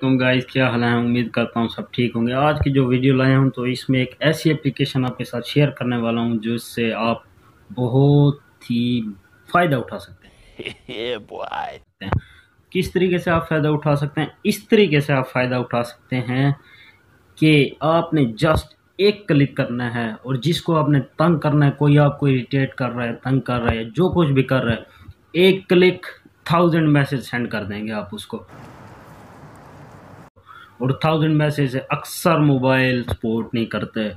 Guys, क्या हाल है। उम्मीद करता हूँ सब ठीक होंगे। आज की जो वीडियो लाया हूँ तो इसमें एक ऐसी एप्लीकेशन आपके साथ शेयर करने वाला हूँ जिससे आप बहुत ही फ़ायदा उठा सकते हैं। किस तरीके से आप फ़ायदा उठा सकते हैं? इस तरीके से आप फ़ायदा उठा सकते हैं कि आपने जस्ट एक क्लिक करना है और जिसको आपने तंग करना है, कोई आपको इरिटेट कर रहा है, तंग कर रहा है, जो कुछ भी कर रहा है, एक क्लिक 1000 मैसेज सेंड कर देंगे आप उसको। और 1000 मैसेज अक्सर मोबाइल सपोर्ट नहीं करते।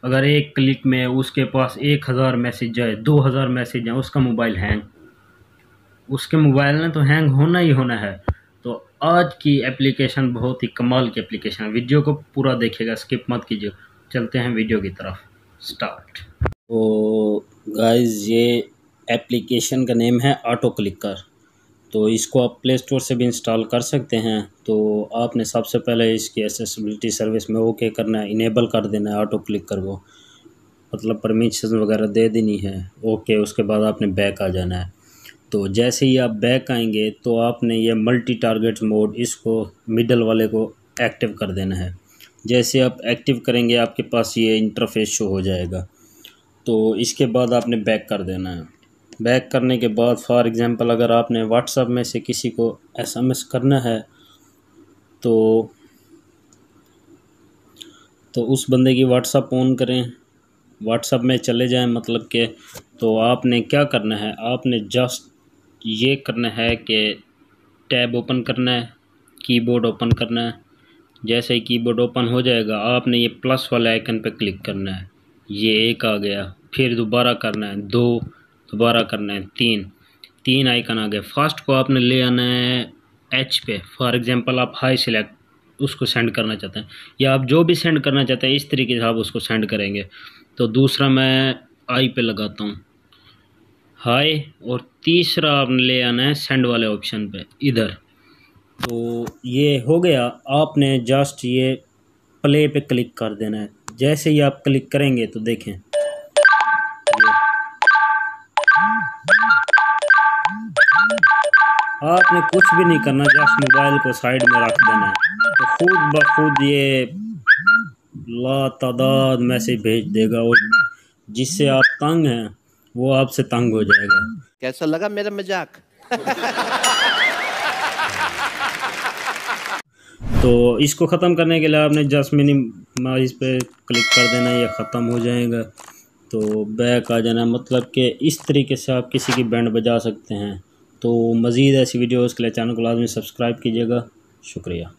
अगर एक क्लिक में उसके पास 1000 मैसेज जाए, 2000 मैसेज जाए, उसका मोबाइल हैंग, उसके मोबाइल ने तो हैंग होना ही होना है। तो आज की एप्लीकेशन बहुत ही कमाल की एप्लीकेशन है। वीडियो को पूरा देखिएगा, स्किप मत कीजिए। चलते हैं वीडियो की तरफ, स्टार्ट। तो गाइस, ये एप्लीकेशन का नेम है ऑटो क्लिकर। तो इसको आप प्ले स्टोर से भी इंस्टॉल कर सकते हैं। तो आपने सबसे पहले इसकी एक्सेसिबिलिटी सर्विस में ओके करना है, इनेबल कर देना है ऑटो क्लिकर को, मतलब परमिशन वगैरह दे देनी है। ओके, उसके बाद आपने बैक आ जाना है। तो जैसे ही आप बैक आएंगे तो आपने ये मल्टी टारगेट मोड, इसको मिडल वाले को एक्टिव कर देना है। जैसे आप एक्टिव करेंगे आपके पास ये इंटरफेस शो हो जाएगा। तो इसके बाद आपने बैक कर देना है। बैक करने के बाद फॉर एग्ज़ाम्पल अगर आपने व्हाट्सएप में से किसी को SMS करना है तो उस बंदे की व्हाट्सएप ऑन करें, व्हाट्सएप में चले जाएं, मतलब कि तो आपने क्या करना है, आपने जस्ट ये करना है कि टैब ओपन करना है, कीबोर्ड ओपन करना है। जैसे ही कीबोर्ड ओपन हो जाएगा आपने ये प्लस वाले आइकन पे क्लिक करना है। ये एक आ गया, फिर दोबारा करना है 2, दोबारा करना है 3 आइकन आ गए। फर्स्ट को आपने ले आना है H पे। फॉर एग्जांपल आप हाई सिलेक्ट उसको सेंड करना चाहते हैं, या आप जो भी सेंड करना चाहते हैं इस तरीके से आप उसको सेंड करेंगे। तो दूसरा मैं I पे लगाता हूँ, हाई, और तीसरा आपने ले आना है सेंड वाले ऑप्शन पे इधर। तो ये हो गया। आपने जस्ट ये प्ले पे क्लिक कर देना है। जैसे ही आप क्लिक करेंगे तो देखें आपने कुछ भी नहीं करना, जस्ट मोबाइल को साइड में रख देना है। तो खुद ब खुद ये लातादाद मैसेज भेज देगा और जिससे आप तंग हैं वो आपसे तंग हो जाएगा। कैसा लगा मेरा मजाक? तो इसको ख़त्म करने के लिए आपने जस्ट मिनिमाइज पे क्लिक कर देना, ये ख़त्म हो जाएगा। तो बैक आ जाना, मतलब कि इस तरीके से आप किसी की बैंड बजा सकते हैं। तो मज़ीद ऐसी वीडियोज़ के लिए चैनल को लाजमी सब्सक्राइब कीजिएगा। शुक्रिया।